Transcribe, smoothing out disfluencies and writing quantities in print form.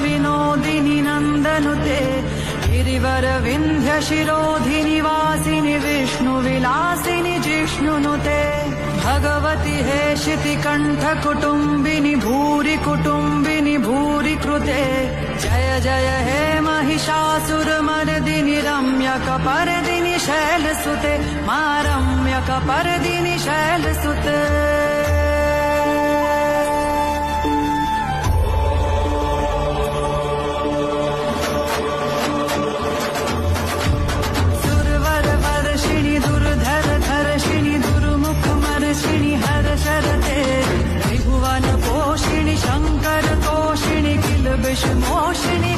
विनोदिनि नन्दनुते गिरिवर विन्ध्य शिरोधिनि वासिनि विष्णुविलासिनि जिष्णुनुते भगवति हेशिति कण्ठ कुटुम्बिनि भूरि कुटुम्बिनि भूरि कृते जय जय हे महिषासुरमर्दिनि रम्यकपर्दिनि शैलसुते मा रम्यकपर्दिनि शैलसुते त्रिभुवन पोषिणि शंकर तोषिणि किल विष मोषिणि